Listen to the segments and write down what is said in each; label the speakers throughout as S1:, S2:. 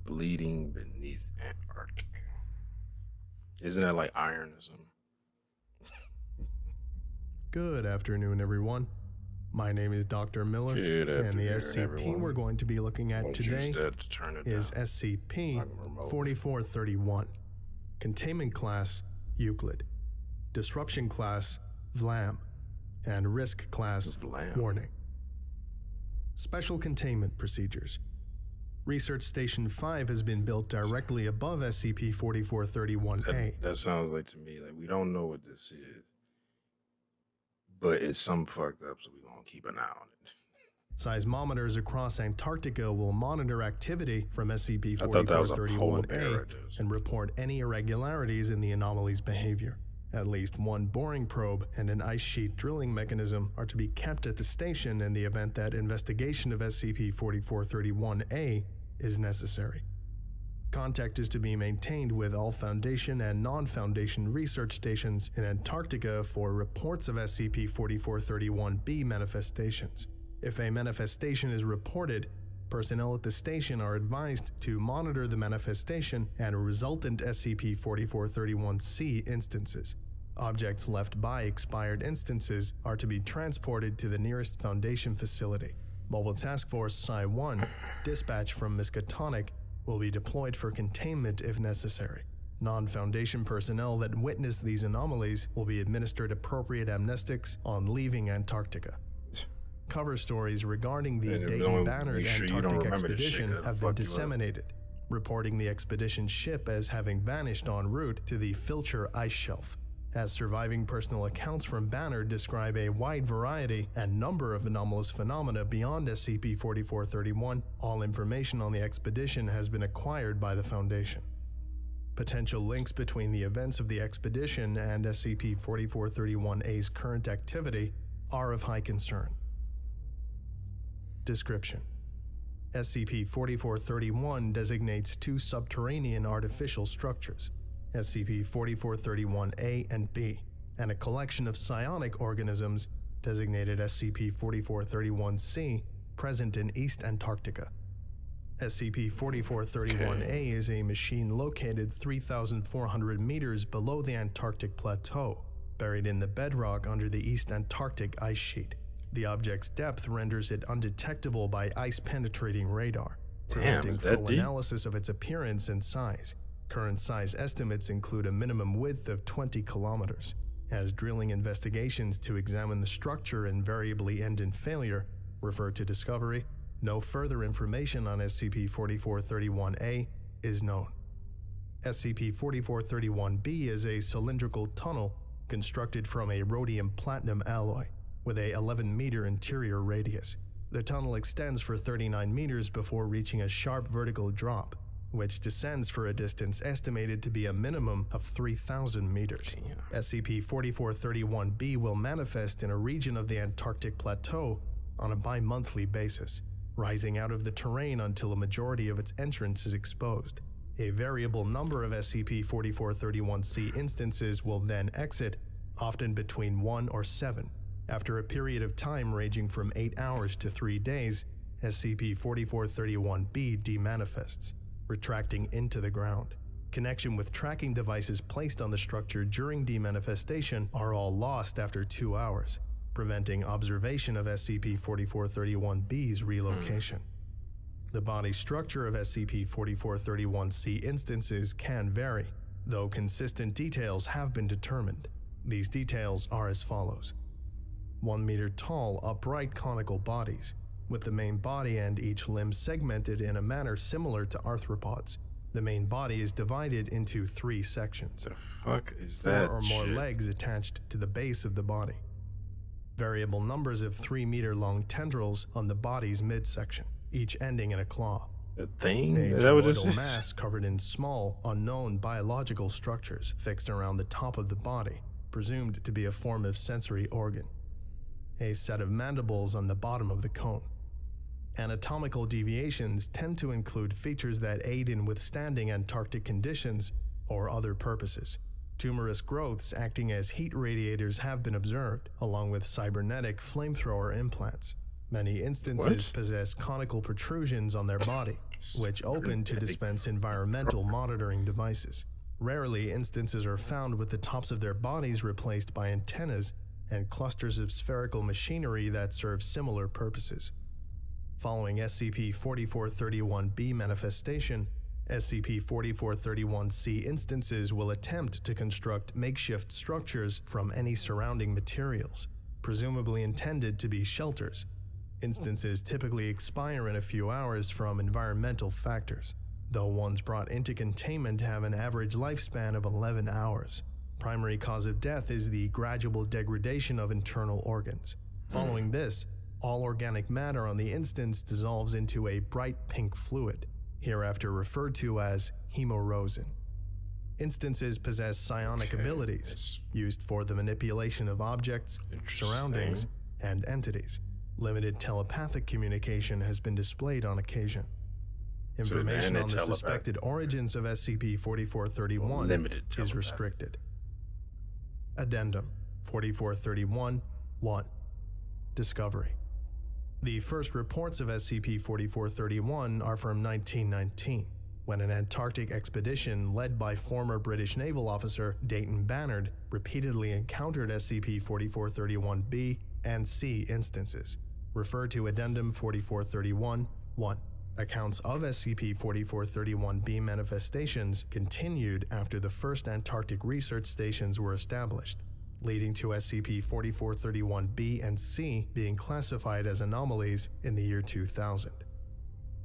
S1: bleeding beneath Antarctica. Isn't that like iron or something?
S2: Good afternoon, everyone. My name is Dr. Miller, and the SCP we're going to be looking at today is SCP-4431. Containment Class, Euclid. Disruption Class, Vlam. And Risk Class, Warning. Special Containment Procedures. Research Station 5 has been built directly above SCP-4431-A.
S1: That sounds like to me, like we don't know what this is. But it's some fucked up, so we're gonna keep an eye on it.
S2: Seismometers across Antarctica will monitor activity from SCP-4431-A and report any irregularities in the anomaly's behavior. At least one boring probe and an ice sheet drilling mechanism are to be kept at the station in the event that investigation of SCP-4431-A is necessary. Contact is to be maintained with all Foundation and non-Foundation research stations in Antarctica for reports of SCP-4431-B manifestations. If a manifestation is reported, personnel at the station are advised to monitor the manifestation and resultant SCP-4431-C instances. Objects left by expired instances are to be transported to the nearest Foundation facility. Mobile Task Force Psi-1, dispatch from Miskatonic, will be deployed for containment if necessary. Non-Foundation personnel that witness these anomalies will be administered appropriate amnestics on leaving Antarctica. Cover stories regarding the Dayton-Bannard Antarctic expedition have been disseminated, reporting the expedition ship as having vanished en route to the Filcher ice shelf. As surviving personal accounts from Bannard describe a wide variety and number of anomalous phenomena beyond SCP-4431, all information on the expedition has been acquired by the Foundation. Potential links between the events of the expedition and SCP-4431-A's current activity are of high concern. Description: SCP-4431 designates two subterranean artificial structures, SCP-4431-A and B, and a collection of psionic organisms designated SCP-4431-C present in East Antarctica. SCP-4431-A is a machine located 3,400 meters below the Antarctic Plateau, buried in the bedrock under the East Antarctic ice sheet. The object's depth renders it undetectable by ice-penetrating radar, preventing full analysis of its appearance and size. Current size estimates include a minimum width of 20 kilometers. As drilling investigations to examine the structure invariably end in failure, referred to Discovery, no further information on SCP-4431-A is known. SCP-4431-B is a cylindrical tunnel constructed from a rhodium-platinum alloy, with a 11-meter interior radius. The tunnel extends for 39 meters before reaching a sharp vertical drop, which descends for a distance estimated to be a minimum of 3,000 meters. SCP-4431-B will manifest in a region of the Antarctic Plateau on a bi-monthly basis, rising out of the terrain until a majority of its entrance is exposed. A variable number of SCP-4431-C instances will then exit, often between 1 or 7. After a period of time ranging from 8 hours to 3 days, SCP-4431-B demanifests, retracting into the ground. Connection with tracking devices placed on the structure during demanifestation are all lost after 2 hours, preventing observation of SCP-4431-B's relocation. The body structure of SCP-4431-C instances can vary, though consistent details have been determined. These details are as follows: 1 meter tall, upright conical bodies, with the main body and each limb segmented in a manner similar to arthropods. The main body is divided into 3 sections.
S1: The fuck is that
S2: 4 or more legs attached to the base of the body. Variable numbers of 3-meter-long tendrils on the body's midsection, each ending in a claw.
S1: A thing?
S2: A toroidal mass covered in small, unknown biological structures fixed around the top of the body, presumed to be a form of sensory organ. A set of mandibles on the bottom of the cone. Anatomical deviations tend to include features that aid in withstanding Antarctic conditions or other purposes. Tumorous growths acting as heat radiators have been observed, along with cybernetic flamethrower implants. Many instances possess conical protrusions on their body, which open to dispense environmental monitoring devices. Rarely, instances are found with the tops of their bodies replaced by antennas and clusters of spherical machinery that serve similar purposes. Following SCP-4431-B manifestation, SCP-4431-C instances will attempt to construct makeshift structures from any surrounding materials, presumably intended to be shelters. Instances typically expire in a few hours from environmental factors, though ones brought into containment have an average lifespan of 11 hours. Primary cause of death is the gradual degradation of internal organs. Following this, all organic matter on the instance dissolves into a bright pink fluid, hereafter referred to as hemorosin. Instances possess psionic abilities, used for the manipulation of objects, surroundings, and entities. Limited telepathic communication has been displayed on occasion. Information on the suspected origins of SCP-4431 is restricted. Addendum 4431-1. Discovery. The first reports of SCP-4431 are from 1919, when an Antarctic expedition led by former British naval officer Dayton Bannard repeatedly encountered SCP-4431-B and C instances, referred to Addendum 4431-1. Accounts of SCP-4431-B manifestations continued after the first Antarctic research stations were established, leading to SCP-4431-B and C being classified as anomalies in the year 2000.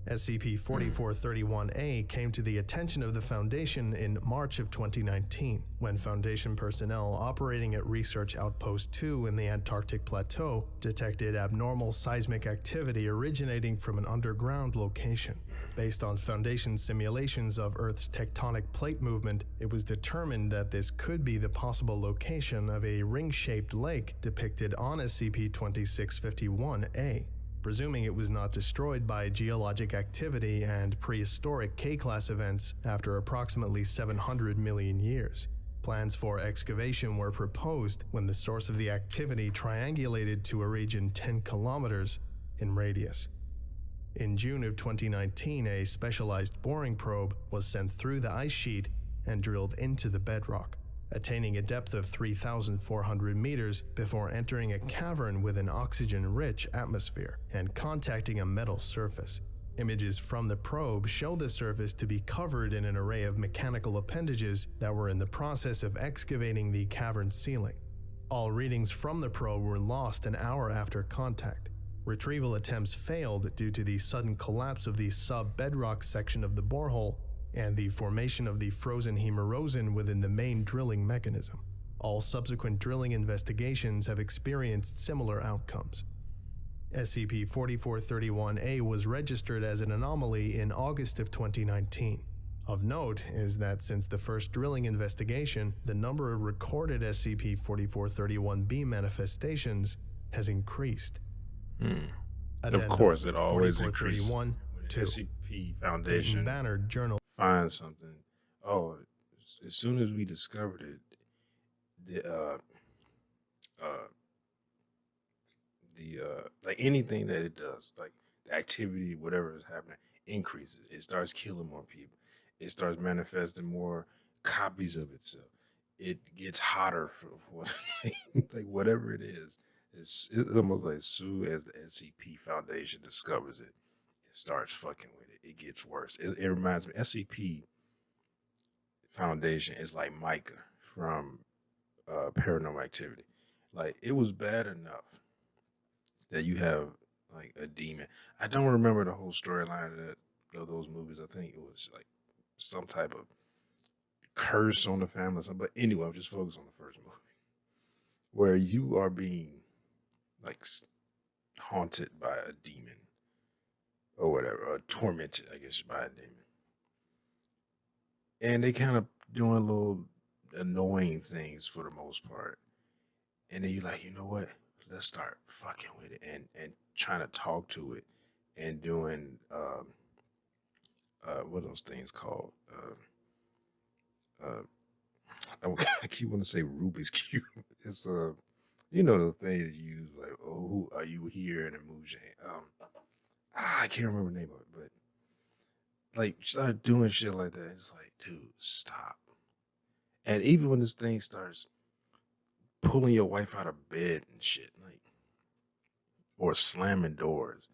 S2: SCP-4431-A came to the attention of the Foundation in March of 2019, when Foundation personnel operating at Research Outpost 2 in the Antarctic Plateau detected abnormal seismic activity originating from an underground location. Based on Foundation simulations of Earth's tectonic plate movement, it was determined that this could be the possible location of a ring-shaped lake depicted on SCP-2651-A. Presuming it was not destroyed by geologic activity and prehistoric K-class events after approximately 700 million years. Plans for excavation were proposed when the source of the activity triangulated to a region 10 kilometers in radius. In June of 2019, a specialized boring probe was sent through the ice sheet and drilled into the bedrock, attaining a depth of 3,400 meters before entering a cavern with an oxygen-rich atmosphere and contacting a metal surface. Images from the probe show the surface to be covered in an array of mechanical appendages that were in the process of excavating the cavern ceiling. All readings from the probe were lost an hour after contact. Retrieval attempts failed due to the sudden collapse of the sub-bedrock section of the borehole and the formation of the frozen hemorosin within the main drilling mechanism. All subsequent drilling investigations have experienced similar outcomes. SCP-4431-A was registered as an anomaly in August of 2019. Of note is that since the first drilling investigation, the number of recorded SCP-4431-B manifestations has increased.
S1: Of course, it always increases.
S2: 4431-2.
S1: SCP Foundation
S2: Bannard Journal
S1: find something. Oh, as soon as we discovered it, like anything that it does, like the activity, whatever is happening, increases. It starts killing more people. It starts manifesting more copies of itself. It gets hotter for like whatever it is. It's almost like as soon as the SCP Foundation discovers it, it starts fucking with it. It gets worse. It reminds me, SCP Foundation is like Micah from Paranormal Activity. Like, it was bad enough that you have like a demon. I don't remember the whole storyline of those movies. I think it was like some type of curse on the family or something. But anyway, I'm just focused on the first movie, where you are being like haunted by a demon or whatever, or tormented, I guess, by a demon. And they kind of doing little annoying things for the most part. And then you're like, you know what? Let's start fucking with it and trying to talk to it and doing what are those things called? I keep wanting to say Rubik's Cube. It's you know, the thing that you use, like, oh, who are you here? And it moves your hand. I can't remember the name of it, but like start doing shit like that. It's like, dude, stop. And even when this thing starts pulling your wife out of bed and shit, like, or slamming doors,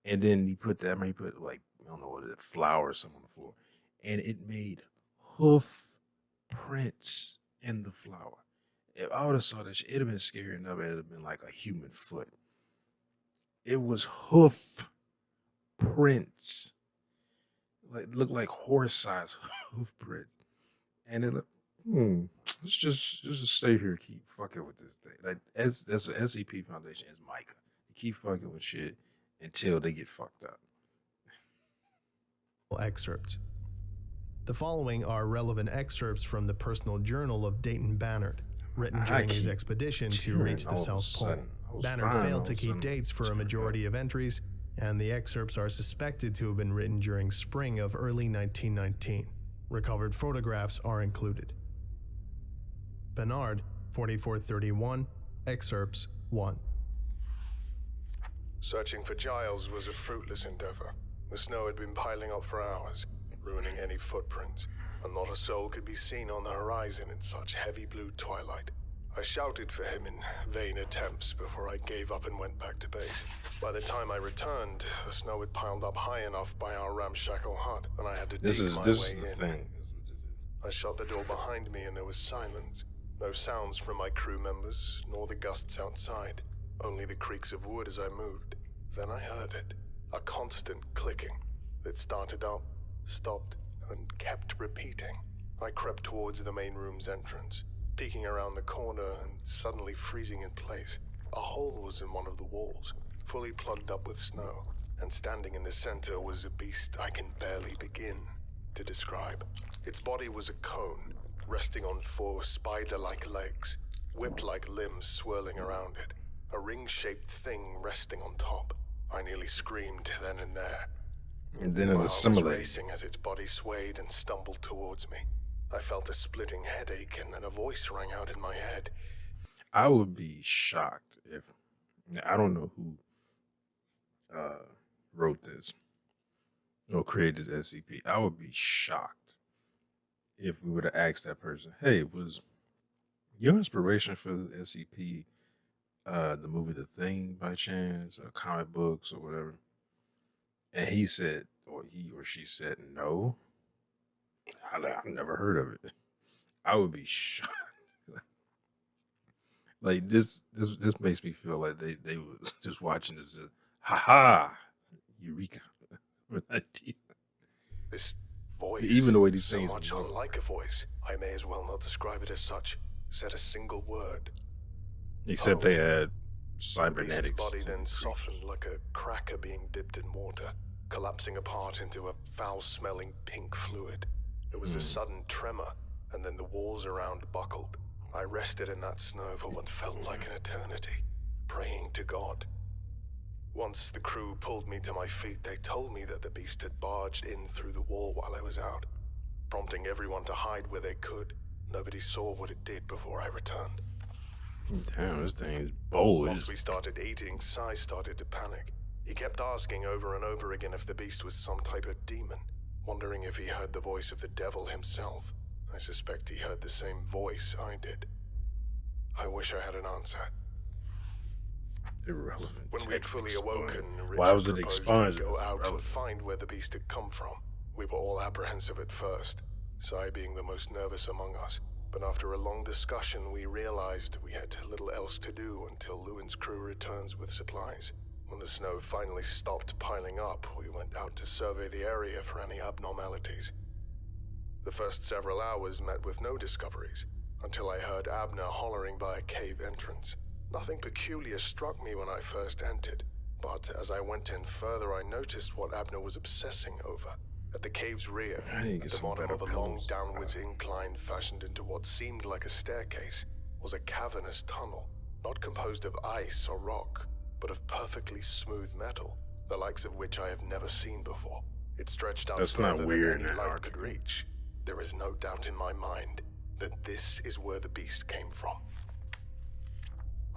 S1: and then he put that, he put like, I don't know what it is, flour or something on the floor, and it made hoof prints in the flour. If I would have saw that shit, it'd have been scary enough. It'd have been like a human foot. It was hoof prints, like looked like horse size hoof prints, and it looked, let's just stay here, keep fucking with this thing. Like that's the SCP Foundation is Micah. You keep fucking with shit until they get fucked up.
S2: Excerpts. The following are relevant excerpts from the personal journal of Dayton Bannard, written during his expedition to reach the South Pole. Bannard failed to keep dates for a majority of entries, and the excerpts are suspected to have been written during spring of early 1919. Recovered photographs are included. Bannard, 4431, excerpts 1.
S3: Searching for Giles was a fruitless endeavor. The snow had been piling up for hours, ruining any footprints, and not a soul could be seen on the horizon in such heavy blue twilight. I shouted for him in vain attempts before I gave up and went back to base. By the time I returned, the snow had piled up high enough by our ramshackle hut, and I had to dig my way in.
S1: Thing.
S3: I shut the door behind me and there was silence. No sounds from my crew members, nor the gusts outside. Only the creaks of wood as I moved. Then I heard it. A constant clicking that started up, stopped, and kept repeating. I crept towards the main room's entrance, peeking around the corner and suddenly freezing in place. A hole was in one of the walls, fully plugged up with snow, and standing in the center was a beast I can barely begin to describe. Its body was a cone, resting on 4 spider-like legs, whip-like limbs swirling around it, a ring-shaped thing resting on top. I nearly screamed then and there.
S1: And then it was similar.
S3: Racing as its body swayed and stumbled towards me. I felt a splitting headache, and then a voice rang out in my head.
S1: I would be shocked if, I don't know who wrote this or created this SCP. I would be shocked if we would have asked that person, hey, was your inspiration for the SCP the movie The Thing by chance, comic books or whatever? And he said, or he or she said, no, I've never heard of it. I would be shocked. Like this makes me feel like they was just watching this. Ha, eureka!
S3: This voice,
S1: even the way these
S3: so
S1: things
S3: much unlike a voice, I may as well not describe it as such, said a single word.
S1: Except they had cybernetics.
S3: The beast's body then softened like a cracker being dipped in water, collapsing apart into a foul-smelling pink fluid. There was a sudden tremor, and then the walls around buckled. I rested in that snow for what felt like an eternity, praying to God. Once the crew pulled me to my feet, they told me that the beast had barged in through the wall while I was out, prompting everyone to hide where they could. Nobody saw what it did before I returned.
S1: Damn, this thing is bold.
S3: Once we started eating, Sai started to panic. He kept asking over and over again if the beast was some type of demon, wondering if he heard the voice of the devil himself. I suspect he heard the same voice I did. I wish I had an answer.
S1: Irrelevant.
S3: When we'd fully awoken,
S1: Why was it
S3: Richard
S1: expunged?
S3: proposed we go out and find where the beast had come from. We were all apprehensive at first, Sai being the most nervous among us. But after a long discussion, we realized we had little else to do until Lewin's crew returns with supplies. When the snow finally stopped piling up, we went out to survey the area for any abnormalities. The first several hours met with no discoveries, until I heard Abner hollering by a cave entrance. Nothing peculiar struck me when I first entered, but as I went in further, I noticed what Abner was obsessing over. At the cave's rear, at the bottom of a long downwards incline fashioned into what seemed like a staircase, was a cavernous tunnel, not composed of ice or rock, but of perfectly smooth metal, the likes of which I have never seen before. It stretched out further than any light could reach. There is no doubt in my mind that this is where the beast came from.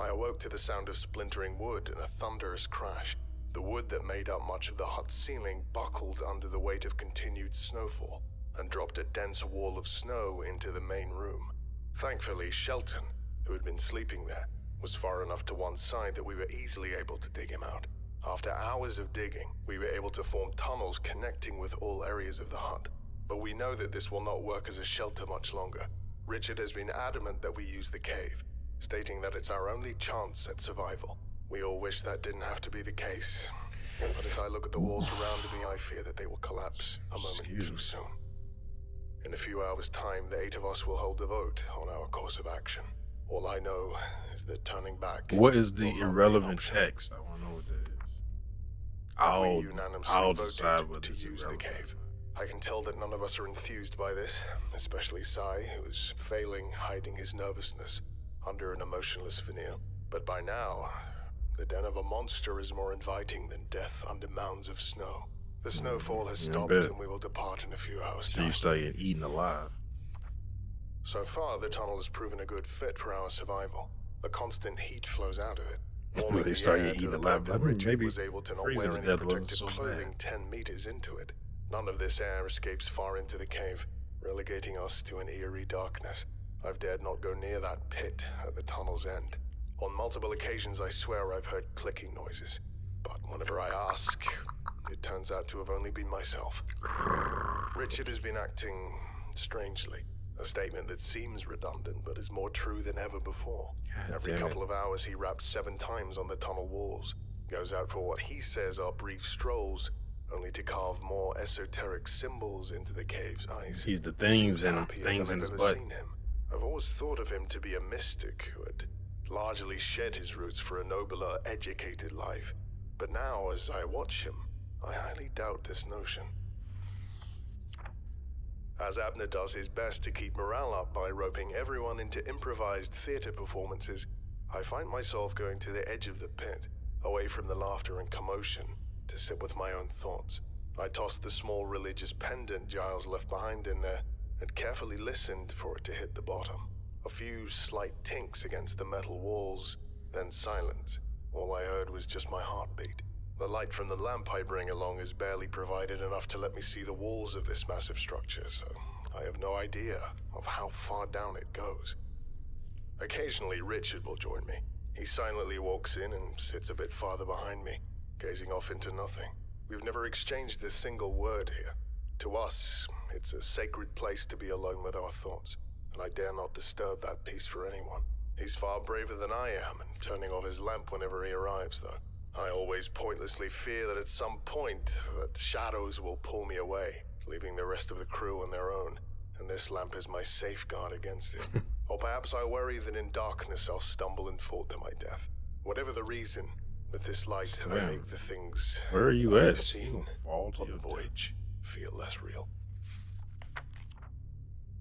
S3: I awoke to the sound of splintering wood and a thunderous crash. The wood that made up much of the hut's ceiling buckled under the weight of continued snowfall and dropped a dense wall of snow into the main room. Thankfully, Shelton, who had been sleeping there, was far enough to one side that we were easily able to dig him out. After hours of digging, we were able to form tunnels connecting with all areas of the hut. But we know that this will not work as a shelter much longer. Richard has been adamant that we use the cave, stating that it's our only chance at survival. We all wish that didn't have to be the case. But as I look at the walls around me, I fear that they will collapse a moment too soon. In a few hours' time, the 8 of us will hold a vote on our course of action. All I know is that turning back...
S1: What is the irrelevant text? I want to know what that is. I'll decide what
S3: to use the cave. I can tell that none of us are enthused by this, especially Sai, who is failing hiding his nervousness under an emotionless veneer. But by now, the den of a monster is more inviting than death under mounds of snow. The snowfall has stopped and we will depart in a few hours' time.
S1: So you start getting eaten alive.
S3: So far, the tunnel has proven a good fit for our survival. The constant heat flows out of it, warming the air to the point that Richard was able to not wear any protective clothing 10 meters into it. None of this air escapes far into the cave, relegating us to an eerie darkness. I've dared not go near that pit at the tunnel's end. On multiple occasions, I swear I've heard clicking noises. But whenever I ask, it turns out to have only been myself. Richard has been acting strangely. A statement that seems redundant, but is more true than ever before. Every couple of hours, he raps 7 times on the tunnel walls, goes out for what he says are brief strolls, only to carve more esoteric symbols into the cave's eyes.
S1: He's the things and things in his butt.
S3: I've always thought of him to be a mystic who had largely shed his roots for a nobler, educated life. But now, as I watch him, I highly doubt this notion. As Abner does his best to keep morale up by roping everyone into improvised theater performances, I find myself going to the edge of the pit, away from the laughter and commotion, to sit with my own thoughts. I tossed the small religious pendant Giles left behind in there, and carefully listened for it to hit the bottom. A few slight tinks against the metal walls, then silence. All I heard was just my heartbeat. The light from the lamp I bring along is barely provided enough to let me see the walls of this massive structure, so I have no idea of how far down it goes. Occasionally, Richard will join me. He silently walks in and sits a bit farther behind me, gazing off into nothing. We've never exchanged a single word here. To us, it's a sacred place to be alone with our thoughts, and I dare not disturb that peace for anyone. He's far braver than I am in turning off his lamp whenever he arrives, though. I always pointlessly fear that at some point, that shadows will pull me away, leaving the rest of the crew on their own, and this lamp is my safeguard against it. Or perhaps I worry that in darkness I'll stumble and fall to my death. Whatever the reason, with this light I make the things
S1: where are you
S3: I've
S1: at?
S3: seen
S1: Fall to
S3: on the voyage feel less real.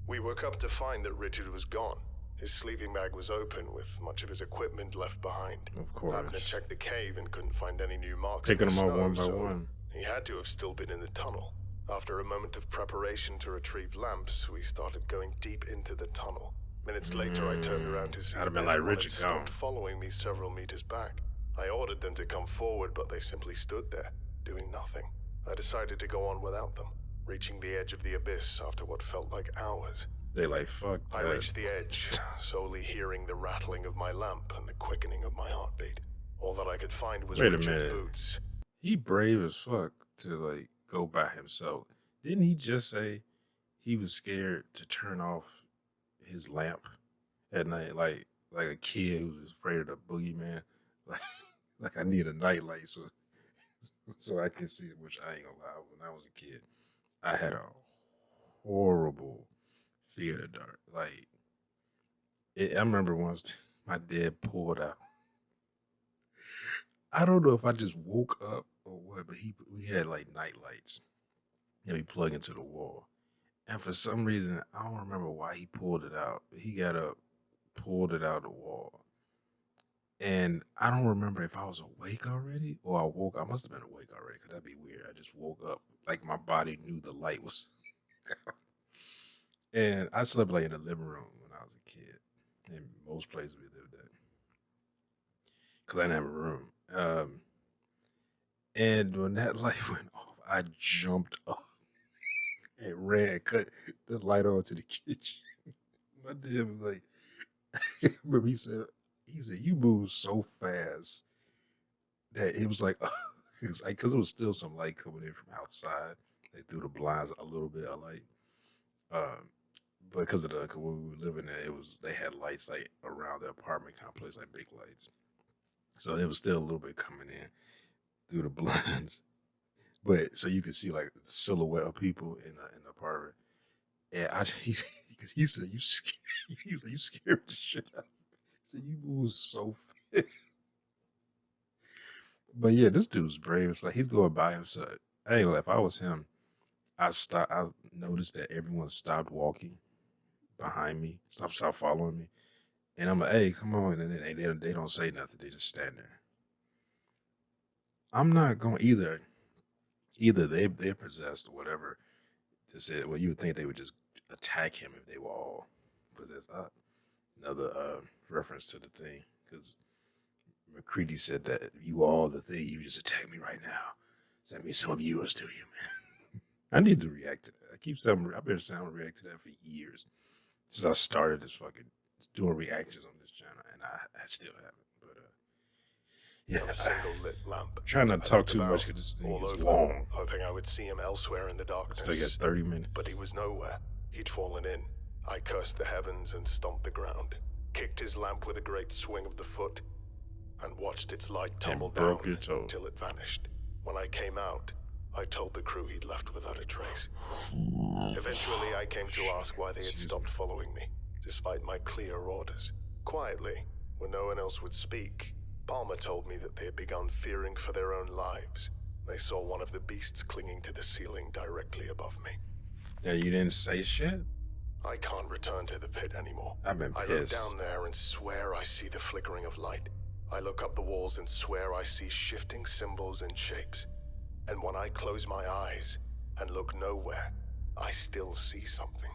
S3: We woke up to find that Richard was gone. His sleeping bag was open, with much of his equipment left behind.
S1: Of course.
S3: Abner checked the cave and couldn't find any new marks.
S1: Picking
S3: in the
S1: them up
S3: snow,
S1: one by
S3: so
S1: one.
S3: He had to have still been in the tunnel. After a moment of preparation to retrieve lamps, we started going deep into the tunnel. Minutes later, I turned around to see
S1: I'd have been
S3: that
S1: like,
S3: everyone
S1: Richard,
S3: had stopped following me several meters back. I ordered them to come forward, but they simply stood there, doing nothing. I decided to go on without them, reaching the edge of the abyss after what felt like hours.
S1: They like, fuck
S3: I
S1: that.
S3: reached the edge, solely hearing the rattling of my lamp and the quickening of my heartbeat. All that I could find was
S1: Wait a
S3: Richard's
S1: minute.
S3: boots.
S1: He brave as fuck to like go by himself. Didn't he just say he was scared to turn off his lamp at night, like a kid who was afraid of the boogeyman? Like I need a nightlight so I can see it, which I ain't gonna lie. When I was a kid, I had a horrible fear of the dark. Like I remember once my dad pulled out. I don't know if I just woke up or what, but we had like night lights and we plug into the wall. And for some reason, I don't remember why he pulled it out. But he got up, pulled it out of the wall. And I don't remember if I was awake already or I woke. I must have been awake already because that'd be weird. I just woke up like my body knew the light was. And I slept like in the living room when I was a kid. In most places we lived at. Because I didn't have a room. And when that light went off, I jumped up and ran, cut the light on to the kitchen. My dad was like, remember he said, you moved so fast that it was like, because it was still some light coming in from outside. They threw the blinds a little bit of light. But because of cause when we were living there, they had lights like around the apartment complex, like big lights. So it was still a little bit coming in through the blinds. But so you could see like the silhouette of people in the apartment. And he said, you scared, he was like, you scared the shit out of me. He said, you move so fast. But yeah, this dude's brave. It's like he's going by himself. I ain't gonna lie, if I was him, I noticed that everyone stopped walking behind me, stop following me. And I'm like, hey, come on. And they don't say nothing. They just stand there. I'm not going either they're possessed or whatever. Well, you would think they would just attack him if they were all possessed. Another reference to the thing, because McCready said that if you all the thing, you just attack me right now. Send me some viewers to you, man. I need to react to that. I've been saying react to that for years. Since I started doing reactions on this channel, and I still haven't. But yeah,
S3: a single lit lamp.
S1: I'm trying not to talk too much because this thing is long.
S3: Hoping I would see him elsewhere in the darkness.
S1: I still got 30 minutes.
S3: But he was nowhere. He'd fallen in. I cursed the heavens and stomped the ground, kicked his lamp with a great swing of the foot, and watched its light tumble down till it vanished. When I came out, I told the crew he'd left without a trace. Eventually, I came to ask why they had stopped following me, despite my clear orders. Quietly, when no one else would speak, Palmer told me that they had begun fearing for their own lives. They saw one of the beasts clinging to the ceiling directly above me.
S1: Yeah, you didn't say shit?
S3: I can't return to the pit anymore.
S1: I've been pissed.
S3: I look down there and swear I see the flickering of light. I look up the walls and swear I see shifting symbols and shapes. And when I close my eyes and look nowhere, I still see something.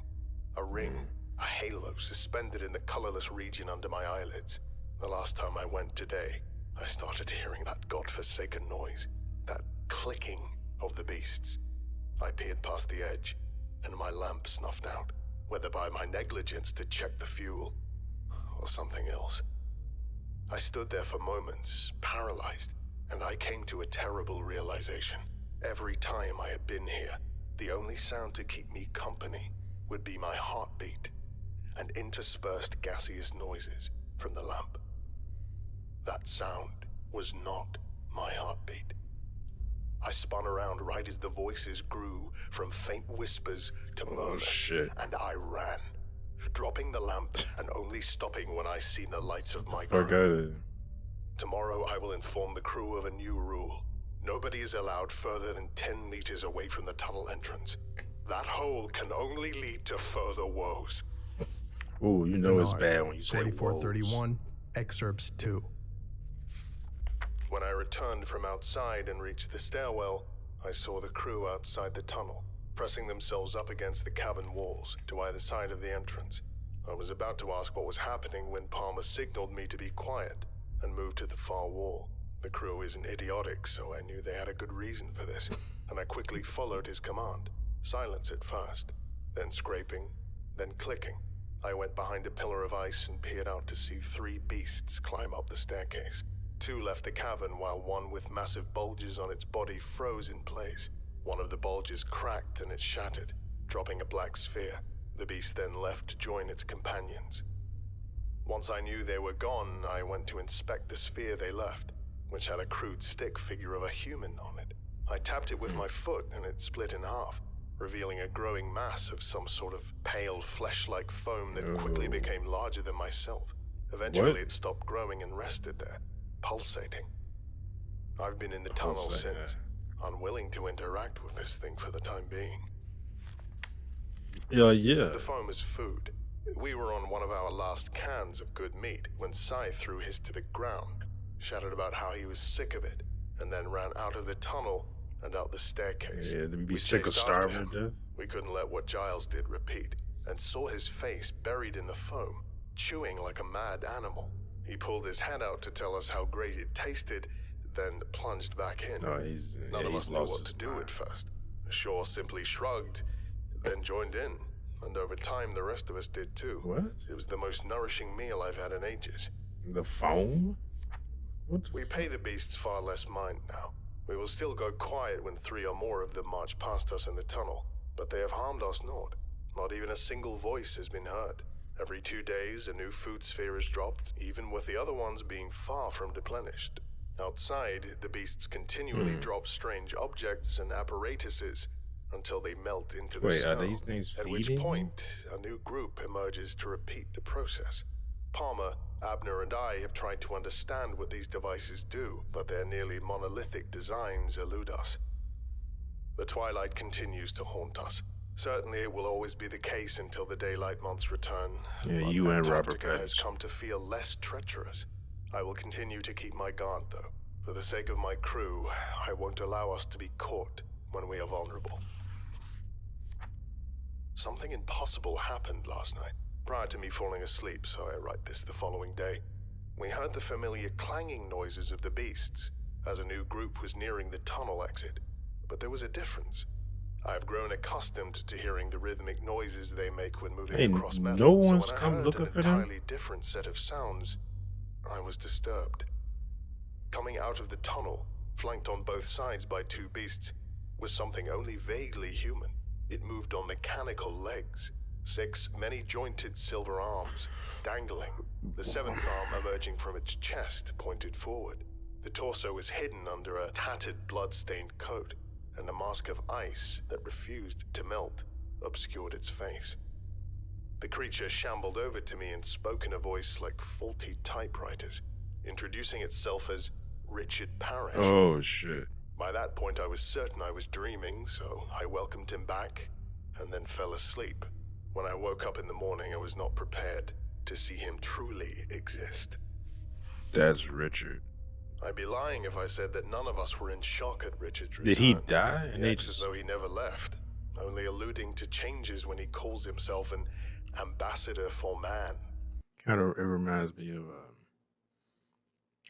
S3: A ring, a halo suspended in the colorless region under my eyelids. The last time I went today, I started hearing that godforsaken noise, that clicking of the beasts. I peered past the edge, and my lamp snuffed out, whether by my negligence to check the fuel or something else. I stood there for moments, paralyzed, and I came to a terrible realization. Every time I had been here, the only sound to keep me company would be my heartbeat and interspersed gaseous noises from the lamp. That sound was not my heartbeat. I spun around right as the voices grew from faint whispers to murmurs, and I ran, dropping the lamp and only stopping when I seen the lights of my crew. Tomorrow I will inform the crew of a new rule. Nobody is allowed further than 10 meters away from the tunnel entrance. That hole can only lead to further woes.
S1: Ooh, you know it's bad when you say
S2: 4431, excerpts 2.
S3: When I returned from outside and reached the stairwell, I saw the crew outside the tunnel, pressing themselves up against the cavern walls to either side of the entrance. I was about to ask what was happening when Palmer signaled me to be quiet and moved to the far wall. The crew isn't idiotic, so I knew they had a good reason for this, and I quickly followed his command. Silence at first, then scraping, then clicking. I went behind a pillar of ice and peered out to see 3 beasts climb up the staircase. 2 left the cavern while one with massive bulges on its body froze in place. One of the bulges cracked and it shattered, dropping a black sphere. The beast then left to join its companions. Once I knew they were gone, I went to inspect the sphere they left, which had a crude stick figure of a human on it. I tapped it with my foot and it split in half, revealing a growing mass of some sort of pale flesh-like foam that quickly became larger than myself. Eventually it stopped growing and rested there, pulsating. I've been in the tunnel since, unwilling to interact with this thing for the time being.
S1: Yeah.
S3: The foam is food. We were on one of our last cans of good meat when Sai threw his to the ground, shouted about how he was sick of it, and then ran out of the tunnel and out the staircase.
S1: Yeah, to be sick of starving to death.
S3: We couldn't let what Giles did repeat, and saw his face buried in the foam, chewing like a mad animal. He pulled his head out to tell us how great it tasted, then plunged back in. None of us knew what to do at first. Shaw simply shrugged, then joined in. And over time, the rest of us did too.
S1: What?
S3: It was the most nourishing meal I've had in ages.
S1: The foam? What?
S3: We pay the beasts far less mind now. We will still go quiet when 3 or more of them march past us in the tunnel, but they have harmed us naught. Not even a single voice has been heard. Every 2 days, a new food sphere is dropped, even with the other ones being far from replenished. Outside, the beasts continually drop strange objects and apparatuses until they melt into the snow.
S1: Are these things feeding?
S3: At which point, a new group emerges to repeat the process. Palmer, Abner, and I have tried to understand what these devices do, but their nearly monolithic designs elude us. The twilight continues to haunt us. Certainly it will always be the case until the daylight months return.
S1: Yeah,
S3: but
S1: you and Robert
S3: Antarctica has come to feel less treacherous. I will continue to keep my guard, though. For the sake of my crew, I won't allow us to be caught when we are vulnerable. Something impossible happened last night, prior to me falling asleep, so I write this the following day. We heard the familiar clanging noises of the beasts, as a new group was nearing the tunnel exit. But there was a difference. I have grown accustomed to hearing the rhythmic noises they make when moving across metal.
S1: No one's
S3: so when
S1: come
S3: I heard
S1: looking
S3: an
S1: for them?
S3: entirely different set of sounds, I was disturbed. Coming out of the tunnel, flanked on both sides by 2 beasts, was something only vaguely human. It moved on mechanical legs, 6 many-jointed silver arms, dangling. The 7th arm emerging from its chest pointed forward. The torso was hidden under a tattered, blood-stained coat, and a mask of ice that refused to melt obscured its face. The creature shambled over to me and spoke in a voice like faulty typewriters, introducing itself as Richard Parrish.
S1: Oh, shit.
S3: By that point, I was certain I was dreaming, so I welcomed him back and then fell asleep. When I woke up in the morning, I was not prepared to see him truly exist.
S1: That's Richard.
S3: I'd be lying if I said that none of us were in shock at Richard's return.
S1: Did he die?
S3: He acts as though he never left, only alluding to changes when he calls himself an ambassador for man.
S1: Kind of, it reminds me of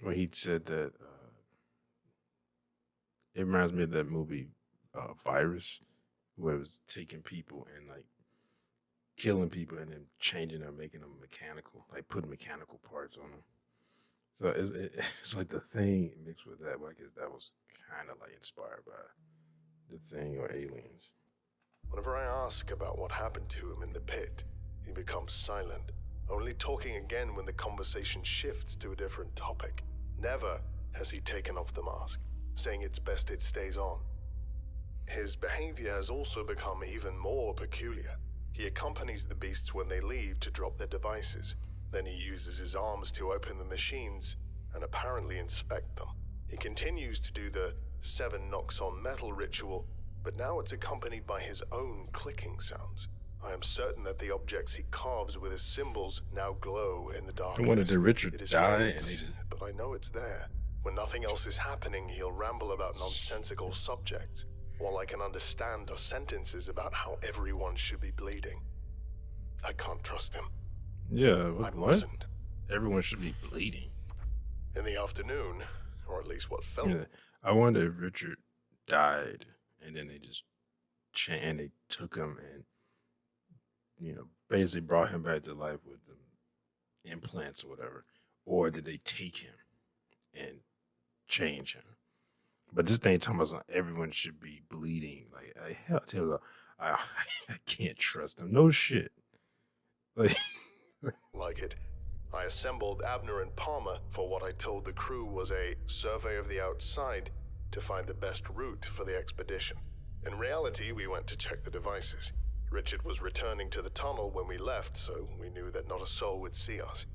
S1: when he said that. It reminds me of that movie, Virus, where it was taking people and like killing people and then changing them, making them mechanical, like putting mechanical parts on them. So it's like The Thing mixed with that, but I guess that was kind of like inspired by The Thing or Aliens.
S3: Whenever I ask about what happened to him in the pit, he becomes silent, only talking again when the conversation shifts to a different topic. Never has he taken off the mask, saying it's best it stays on. His behavior has also become even more peculiar. He accompanies the beasts when they leave to drop their devices. Then he uses his arms to open the machines and apparently inspect them. He continues to do the 7 knocks on metal ritual, but now it's accompanied by his own clicking sounds. I am certain that the objects he carves with his symbols now glow in the darkness.
S1: I wonder, did Richard
S3: It is
S1: die?
S3: faint, but I know it's there. When nothing else is happening, he'll ramble about nonsensical subjects. All I can understand are sentences about how everyone should be bleeding. I can't trust him.
S1: Yeah,
S3: I
S1: what?
S3: mustn't.
S1: Everyone should be bleeding.
S3: In the afternoon, or at least what felt.
S1: Yeah, I wonder if Richard died and then they just and they took him and, you know, basically brought him back to life with the implants or whatever. Or did they take him and change him? But this thing talking about everyone should be bleeding. Like, I tell you, I can't trust them. No shit.
S3: Like it. I assembled Abner and Palmer for what I told the crew was a survey of the outside to find the best route for the expedition. In reality, we went to check the devices. Richard was returning to the tunnel when we left, so we knew that not a soul would see us.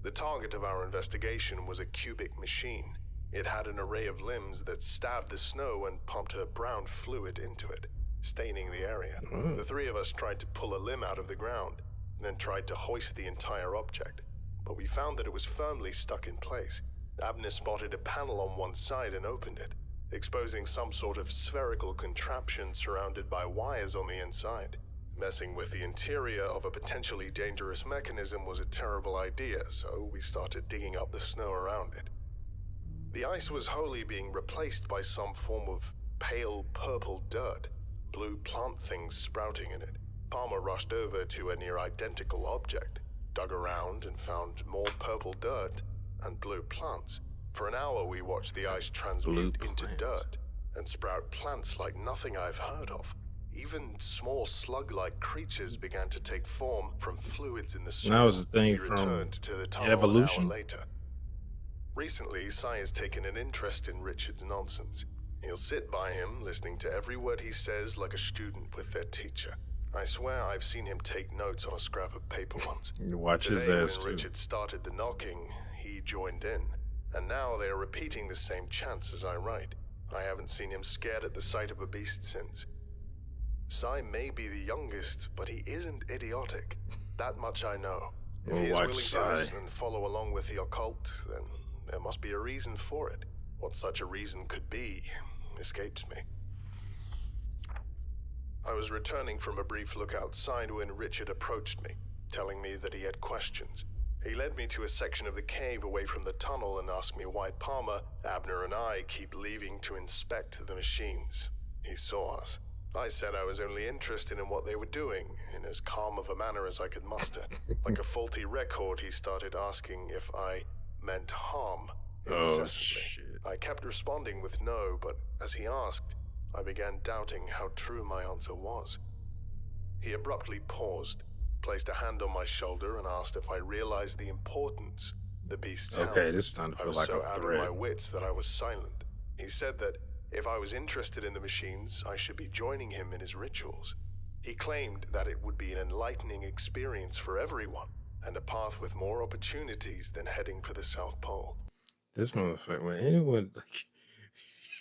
S3: The target of our investigation was a cubic machine. It had an array of limbs that stabbed the snow and pumped a brown fluid into it, staining the area. The 3 of us tried to pull a limb out of the ground, and then tried to hoist the entire object, but we found that it was firmly stuck in place. Abner spotted a panel on one side and opened it, exposing some sort of spherical contraption surrounded by wires on the inside. Messing with the interior of a potentially dangerous mechanism was a terrible idea, so we started digging up the snow around it. The ice was wholly being replaced by some form of pale purple dirt, blue plant things sprouting in it. Palmer rushed over to a near-identical object, dug around and found more purple dirt and blue plants. For an hour we watched the ice transmute into dirt and sprout plants like nothing I've heard of. Even small slug-like creatures began to take form from fluids in the soil.
S1: That was the thing
S3: we
S1: from
S3: returned to the tunnel
S1: evolution.
S3: An hour later. Recently, Sai has taken an interest in Richard's nonsense. He'll sit by him, listening to every word he says like a student with their teacher. I swear I've seen him take notes on a scrap of paper once.
S1: You watch
S3: Today,
S1: his ass
S3: when
S1: too.
S3: Richard started the knocking, he joined in. And now they are repeating the same chants as I write. I haven't seen him scared at the sight of a beast since. Sai may be the youngest, but he isn't idiotic. That much I know. If he is willing to listen and follow along with the occult, then there must be a reason for it. What such a reason could be escapes me. I was returning from a brief look outside when Richard approached me, telling me that he had questions. He led me to a section of the cave away from the tunnel and asked me why Palmer, Abner, and I keep leaving to inspect the machines. He saw us. I said I was only interested in what they were doing, in as calm of a manner as I could muster. Like a faulty record, he started asking if I meant harm incessantly.
S1: Oh, shit.
S3: I kept responding with no, but as he asked, I began doubting how true my answer was. He abruptly paused, placed a hand on my shoulder, and asked if I realized the importance the beasts held.
S1: Okay, this is starting to feel like a
S3: I was so out of
S1: threat.
S3: my wits that I was silent. He said that if I was interested in the machines, I should be joining him in his rituals. He claimed that it would be an enlightening experience for everyone, and a path with more opportunities than heading for the South Pole.
S1: This motherfucker, when anyone, like,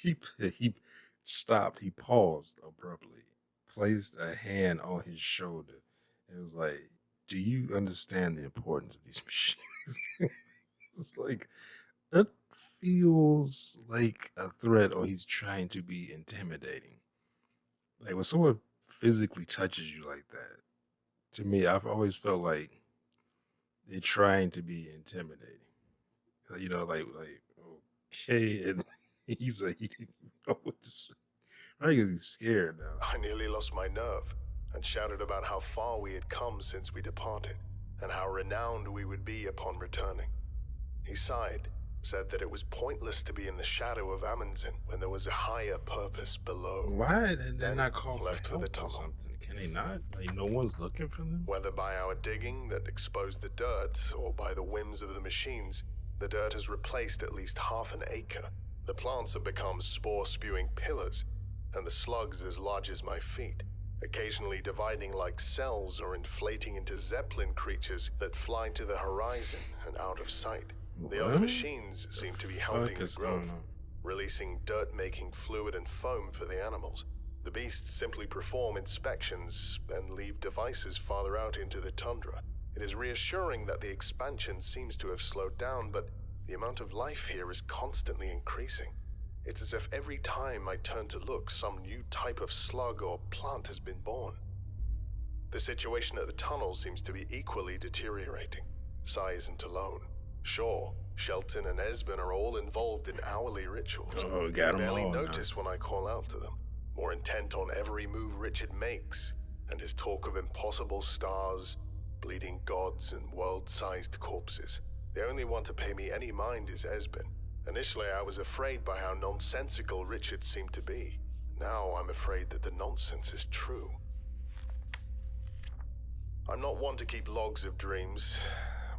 S1: he stopped, he paused abruptly, placed a hand on his shoulder. It was like, do you understand the importance of these machines? It's like, that feels like a threat, or he's trying to be intimidating. Like, when someone physically touches you like that, to me, I've always felt like they're trying to be intimidating. You know, like, okay, and he's like, he didn't know what to say. I think he's scared now.
S3: I nearly lost my nerve and shouted about how far we had come since we departed and how renowned we would be upon returning. He sighed, said that it was pointless to be in the shadow of Amundsen when there was a higher purpose below.
S1: Why did they
S3: Then
S1: not call
S3: left for
S1: for
S3: the
S1: help or
S3: tunnel.
S1: something? Can they not? Like, no one's looking for them?
S3: Whether by our digging that exposed the dirt or by the whims of the machines, the dirt has replaced at least half an acre. The plants have become spore-spewing pillars, and the slugs as large as my feet, occasionally dividing like cells or inflating into zeppelin creatures that fly to the horizon and out of sight. The other
S1: What?
S3: machines seem to be helping the
S1: is going
S3: growth,
S1: on?
S3: releasing dirt-making fluid and foam for the animals. The beasts simply perform inspections and leave devices farther out into the tundra. It is reassuring that the expansion seems to have slowed down, but the amount of life here is constantly increasing. It's as if every time I turn to look, some new type of slug or plant has been born. The situation at the tunnel seems to be equally deteriorating. Sai isn't alone. Shaw, Shelton, and Esben are all involved in hourly rituals.
S1: Oh, got
S3: They
S1: 'em
S3: barely
S1: all now.
S3: notice when I call out to them, more intent on every move Richard makes, and his talk of impossible stars, bleeding gods, and world-sized corpses. The only one to pay me any mind is Esben. Initially, I was afraid by how nonsensical Richard seemed to be. Now I'm afraid that the nonsense is true. I'm not one to keep logs of dreams,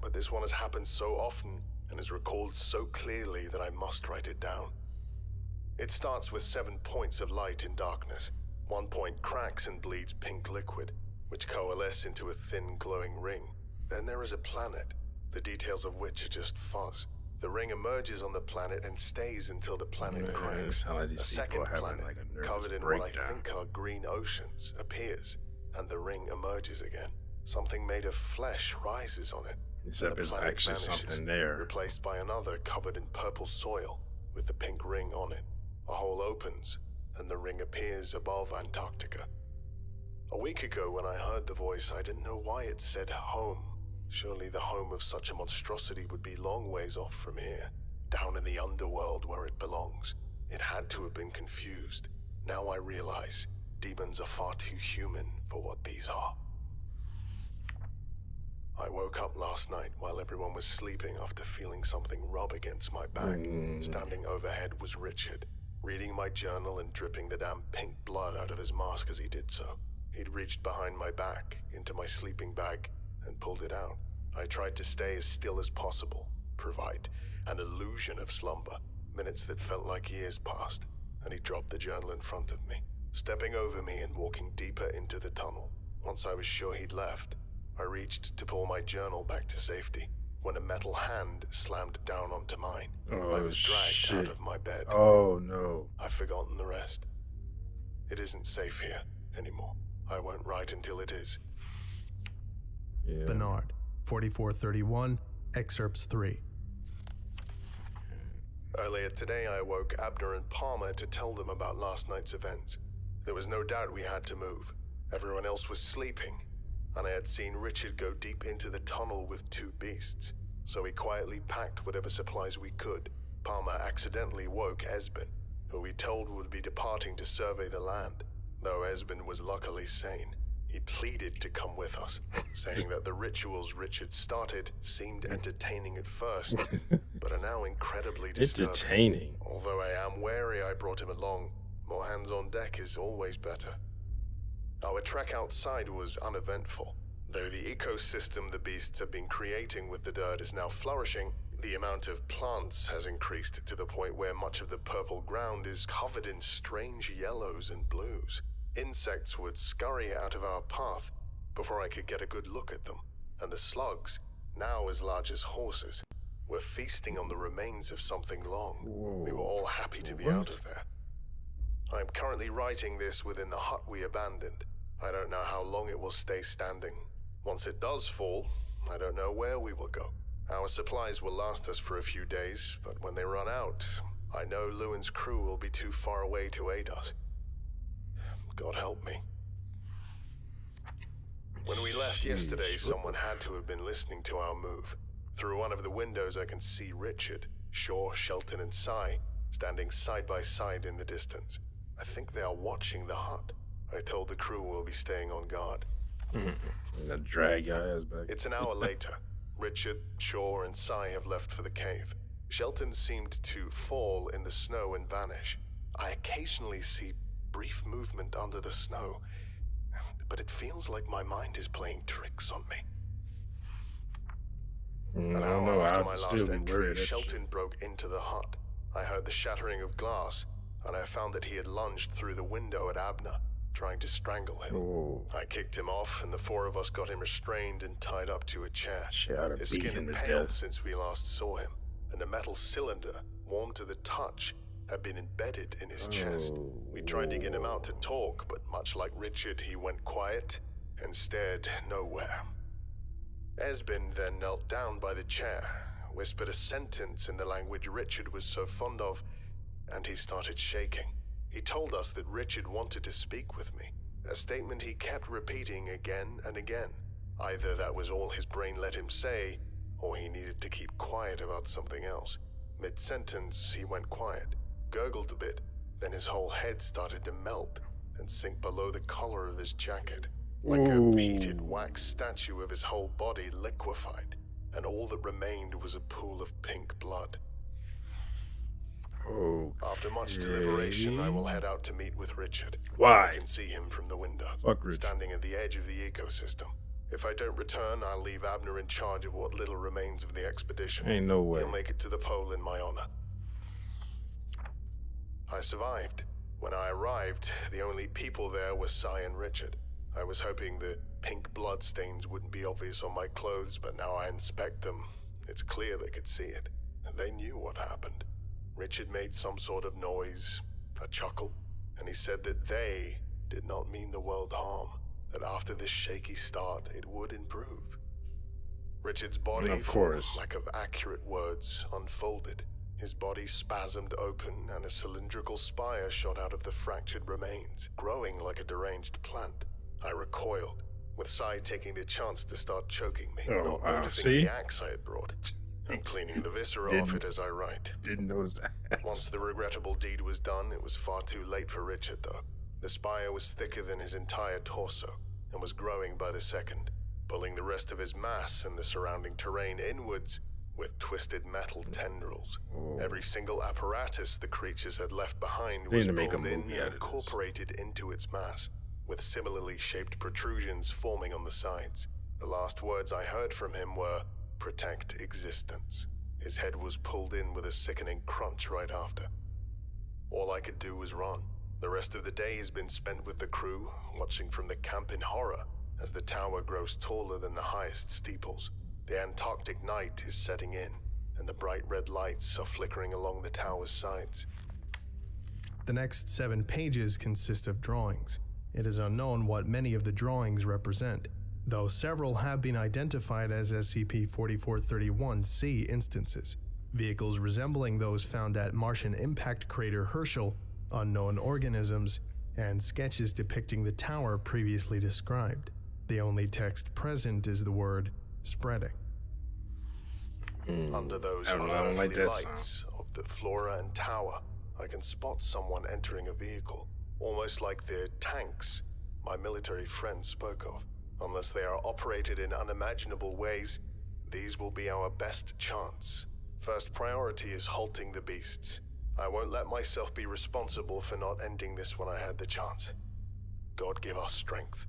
S3: but this one has happened so often and is recalled so clearly that I must write it down. It starts with 7 points of light in darkness. 1 point cracks and bleeds pink liquid, which coalesce into a thin glowing ring. Then there is a planet, the details of which are just fuzz. The ring emerges on the planet and stays until the planet
S1: Man,
S3: cracks.
S1: it's how these
S3: A second
S1: people are having,
S3: planet,
S1: like, a nervous
S3: covered in what I
S1: breakdown.
S3: think are green oceans, appears, and the ring emerges again. Something made of flesh rises on it.
S1: Except
S3: and the
S1: there's
S3: planet
S1: actually
S3: vanishes,
S1: something there.
S3: replaced by another covered in purple soil with the pink ring on it. A hole opens, and the ring appears above Antarctica. A week ago, when I heard the voice, I didn't know why it said home. Surely the home of such a monstrosity would be long ways off from here. down in the underworld where it belongs. It had to have been confused. Now I realize demons are far too human for what these are. I woke up last night while everyone was sleeping after feeling something rub against my back. Standing overhead was Richard, reading my journal and dripping the damn pink blood out of his mask as he did so. He'd reached behind my back, into my sleeping bag, and pulled it out. I tried to stay as still as possible, provide an illusion of slumber. Minutes that felt like years passed, and he dropped the journal in front of me, stepping over me and walking deeper into the tunnel. Once I was sure he'd left, I reached to pull my journal back to safety when a metal hand slammed down onto mine. I was dragged out of my bed.
S1: Oh no.
S3: I've forgotten the rest. It isn't safe here anymore. I won't write until it is.
S2: Yeah. Bernard, 4431, excerpts 3.
S3: Earlier today, I woke Abner and Palmer to tell them about last night's events. There was no doubt we had to move. Everyone else was sleeping, and I had seen Richard go deep into the tunnel with 2 beasts, so we quietly packed whatever supplies we could. Palmer accidentally woke Esben, who we told would be departing to survey the land. Though Esben was luckily sane, he pleaded to come with us, saying that the rituals Richard started seemed entertaining at first, but are now incredibly disturbing.
S1: Entertaining?
S3: Although I am wary I brought him along, more hands on deck is always better. Our trek outside was uneventful. Though the ecosystem the beasts have been creating with the dirt is now flourishing, the amount of plants has increased to the point where much of the purple ground is covered in strange yellows and blues. Insects would scurry out of our path before I could get a good look at them, and the slugs, now as large as horses, were feasting on the remains of something long.
S1: Whoa.
S3: We were all happy to be out of there. I am currently writing this within the hut we abandoned. I don't know how long it will stay standing. Once it does fall, I don't know where we will go. Our supplies will last us for a few days, but when they run out, I know Lewin's crew will be too far away to aid us. God help me. When we left yesterday, someone had to have been listening to our move. Through one of the windows, I can see Richard, Shaw, Shelton, and Cy standing side by side in the distance. I think they are watching the hut. I told the crew we'll be staying on guard.
S1: Drag your ass back.
S3: It's an hour later. Richard, Shaw, and Cy have left for the cave. Shelton seemed to fall in the snow and vanish. I occasionally see brief movement under the snow, but it feels like my mind is playing tricks on me. An hour after my last entry, Shelton broke into the hut. I heard the shattering of glass, and I found that he had lunged through the window at Abner, trying to strangle him.
S1: Oh.
S3: I kicked him off, and the 4 of us got him restrained and tied up to a chair. His skin had paled since we last saw him, and a metal cylinder, warm to the touch, had been embedded in his chest. We tried to get him out to talk, but much like Richard, he went quiet and stared nowhere. Esben then knelt down by the chair, whispered a sentence in the language Richard was so fond of, and he started shaking. He told us that Richard wanted to speak with me, a statement he kept repeating again and again. Either that was all his brain let him say, or he needed to keep quiet about something else. Mid-sentence, he went quiet, gurgled a bit, then his whole head started to melt and sink below the collar of his jacket. Like a beaded wax statue of his whole body liquefied, and all that remained was a pool of pink blood. After much deliberation, I will head out to meet with Richard.
S1: Why?
S3: I can see him from the window, standing at the edge of the ecosystem. If I don't return, I'll leave Abner in charge of what little remains of the expedition.
S1: Ain't no way.
S3: He'll make it to the pole in my honor. I survived. When I arrived, the only people there were Cy and Richard. I was hoping the pink blood stains wouldn't be obvious on my clothes, but now I inspect them. It's clear they could see it. They knew what happened. Richard made some sort of noise, a chuckle, and he said that they did not mean the world harm, that after this shaky start, it would improve. Richard's body,
S1: of course,
S3: lack of accurate words, unfolded. His body spasmed open, and a cylindrical spire shot out of the fractured remains, growing like a deranged plant. I recoiled, with Cy taking the chance to start choking me, not noticing the axe I had brought. I'm cleaning the viscera off it as I write.
S1: Didn't notice that.
S3: Once the regrettable deed was done, it was far too late for Richard, though. The spire was thicker than his entire torso, and was growing by the second, pulling the rest of his mass and the surrounding terrain inwards with twisted metal tendrils. Every single apparatus the creatures had left behind was pulled in and incorporated into its mass, with similarly shaped protrusions forming on the sides. The last words I heard from him were, "Protect existence." His head was pulled in with a sickening crunch right after. All I could do was run. The rest of the day has been spent with the crew, watching from the camp in horror as the tower grows taller than the highest steeples. The Antarctic night is setting in, and the bright red lights are flickering along the tower's sides.
S2: The next 7 pages consist of drawings. It is unknown what many of the drawings represent, though several have been identified as SCP-4431-C instances, vehicles resembling those found at Martian impact crater Herschel, unknown organisms, and sketches depicting the tower previously described. The only text present is the word "spreading."
S3: Under those unearthly lights of the flora and tower, I can spot someone entering a vehicle, almost like the tanks my military friend spoke of. Unless they are operated in unimaginable ways, these will be our best chance. First priority is halting the beasts. I won't let myself be responsible for not ending this when I had the chance. God give us strength.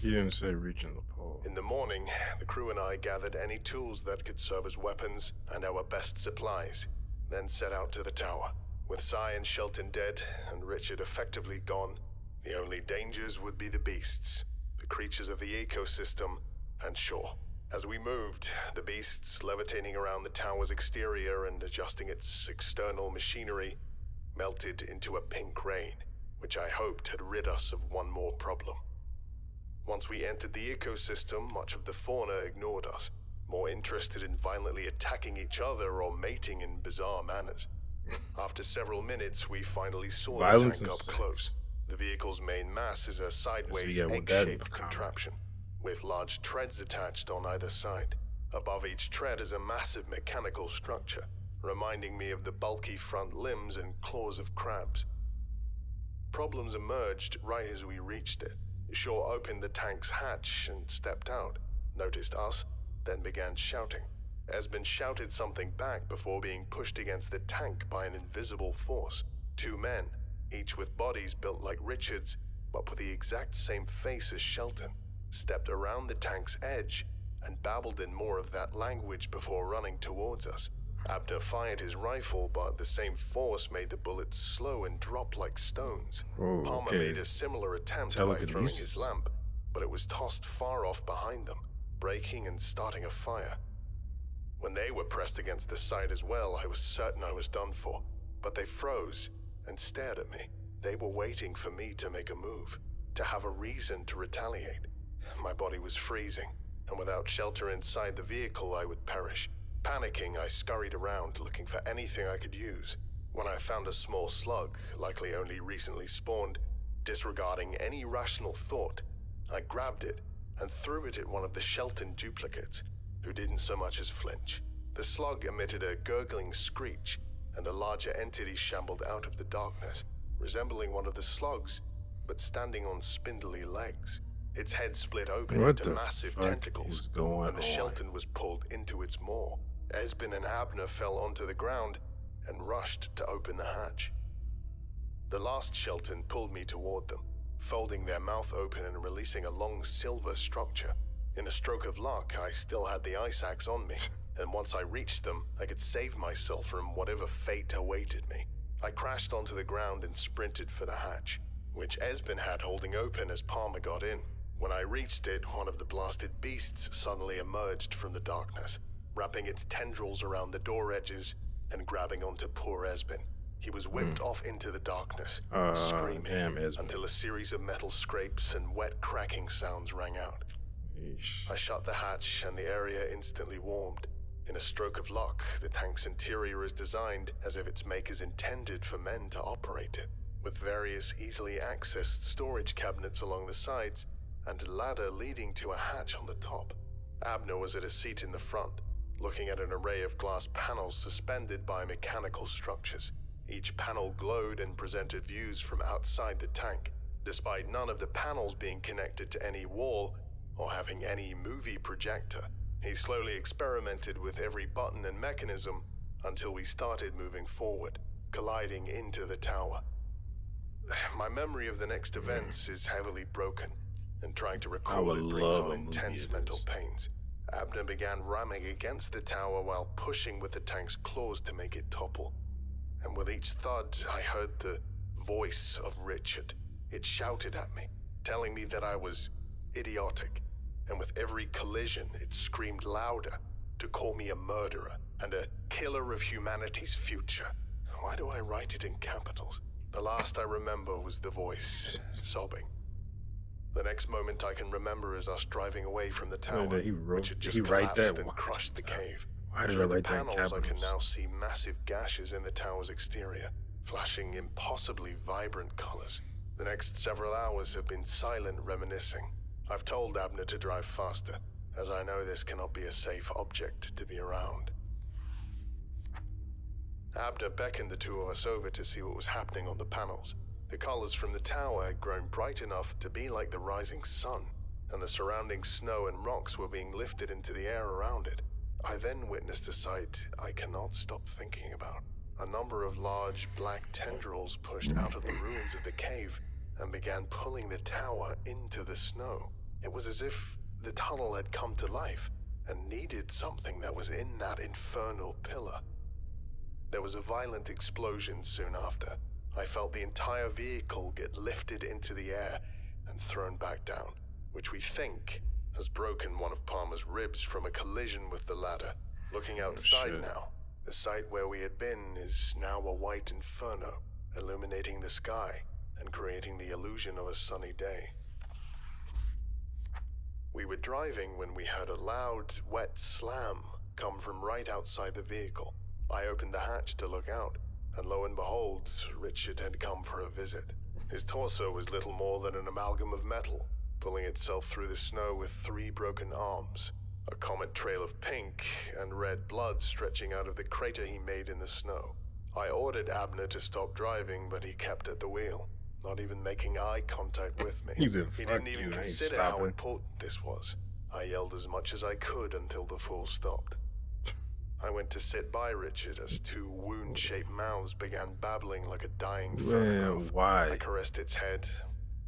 S1: You didn't say reaching the pole.
S3: In the morning, the crew and I gathered any tools that could serve as weapons and our best supplies, then set out to the tower. With Cy and Shelton dead and Richard effectively gone, the only dangers would be the beasts, the creatures of the ecosystem, and Shaw. As we moved, the beasts levitating around the tower's exterior and adjusting its external machinery melted into a pink rain, which I hoped had rid us of one more problem. Once we entered the ecosystem, much of the fauna ignored us, more interested in violently attacking each other or mating in bizarre manners. After several minutes, we finally saw the tank up close. The vehicle's main mass is a sideways egg-shaped contraption, with large treads attached on either side. Above each tread is a massive mechanical structure, reminding me of the bulky front limbs and claws of crabs. Problems emerged right as we reached it. Shaw opened the tank's hatch and stepped out, noticed us, then began shouting. Esben shouted something back before being pushed against the tank by an invisible force. 2 men, each with bodies built like Richard's, but with the exact same face as Shelton, stepped around the tank's edge and babbled in more of that language before running towards us. Abner fired his rifle, but the same force made the bullets slow and drop like stones. Palmer made a similar attempt by throwing his lamp, but it was tossed far off behind them, breaking and starting a fire. When they were pressed against the side as well, I was certain I was done for, but they froze and stared at me. They were waiting for me to make a move, to have a reason to retaliate. My body was freezing, and without shelter inside the vehicle, I would perish. Panicking, I scurried around looking for anything I could use. When I found a small slug, likely only recently spawned, disregarding any rational thought, I grabbed it and threw it at one of the Shelton duplicates, who didn't so much as flinch. The slug emitted a gurgling screech, and a larger entity shambled out of the darkness, resembling one of the slugs, but standing on spindly legs. Its head split open into massive tentacles, and the Shelton was pulled into its maw. Esben and Abner fell onto the ground and rushed to open the hatch. The last Shelton pulled me toward them, folding their mouth open and releasing a long silver structure. In a stroke of luck, I still had the ice axe on me, and once I reached them, I could save myself from whatever fate awaited me. I crashed onto the ground and sprinted for the hatch, which Esben had holding open as Palmer got in. When I reached it, one of the blasted beasts suddenly emerged from the darkness, wrapping its tendrils around the door edges and grabbing onto poor Esben. He was whipped off into the darkness, screaming, until a series of metal scrapes and wet cracking sounds rang out. I shut the hatch and the area instantly warmed. In a stroke of luck, the tank's interior is designed as if its makers intended for men to operate it, with various easily accessed storage cabinets along the sides and a ladder leading to a hatch on the top. Abner was at a seat in the front, looking at an array of glass panels suspended by mechanical structures. Each panel glowed and presented views from outside the tank, despite none of the panels being connected to any wall or having any movie projector. He slowly experimented with every button and mechanism until we started moving forward, colliding into the tower. My memory of the next events is heavily broken, and trying to recall it brings on intense mental pains. Abner began ramming against the tower while pushing with the tank's claws to make it topple. And with each thud, I heard the voice of Richard. It shouted at me, telling me that I was idiotic. And with every collision, it screamed louder to call me a murderer and a killer of humanity's future. Why do I write it in capitals? The last I remember was the voice, sobbing. The next moment I can remember is us driving away from the tower, which had just collapsed and crushed the cave.
S1: Why did I write that in capitals?
S3: I can now see massive gashes in the tower's exterior, flashing impossibly vibrant colors. The next several hours have been silent reminiscing. I've told Abner to drive faster, as I know this cannot be a safe object to be around. Abner beckoned the two of us over to see what was happening on the panels. The colors from the tower had grown bright enough to be like the rising sun, and the surrounding snow and rocks were being lifted into the air around it. I then witnessed a sight I cannot stop thinking about. A number of large black tendrils pushed out of the ruins of the cave and began pulling the tower into the snow. It was as if the tunnel had come to life and needed something that was in that infernal pillar. There was a violent explosion soon after. I felt the entire vehicle get lifted into the air and thrown back down, which we think has broken one of Palmer's ribs from a collision with the ladder. Looking outside now, the site where we had been is now a white inferno, illuminating the sky and creating the illusion of a sunny day. We were driving when we heard a loud, wet slam come from right outside the vehicle. I opened the hatch to look out, and lo and behold, Richard had come for a visit. His torso was little more than an amalgam of metal, pulling itself through the snow with 3 broken arms, a comet trail of pink and red blood stretching out of the crater he made in the snow. I ordered Abner to stop driving, but he kept at the wheel, not even making eye contact with me. He didn't even consider how important this was. I yelled as much as I could until the fool stopped. I went to sit by Richard as 2 wound-shaped mouths began babbling like a dying phonograph.
S1: Why?
S3: I caressed its head.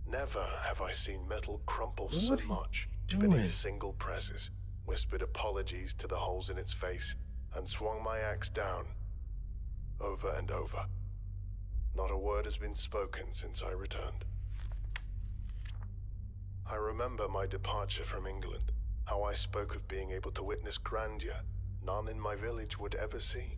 S3: Never have I seen metal crumple so much beneath single presses, whispered apologies to the holes in its face, and swung my axe down, over and over. Not a word has been spoken since I returned. I remember my departure from England, how I spoke of being able to witness grandeur none in my village would ever see.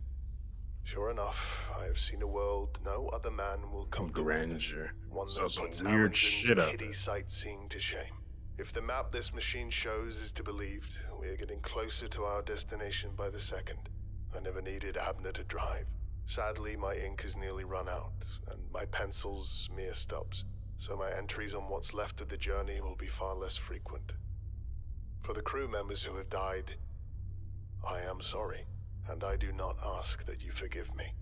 S3: Sure enough, I have seen a world no other man will come to witness, one that puts Amundsen's kiddie sightseeing to shame. If the map this machine shows is to be believed, we are getting closer to our destination by the second. I never needed Abner to drive. Sadly, my ink has nearly run out, and my pencil's mere stubs, so my entries on what's left of the journey will be far less frequent. For the crew members who have died, I am sorry, and I do not ask that you forgive me.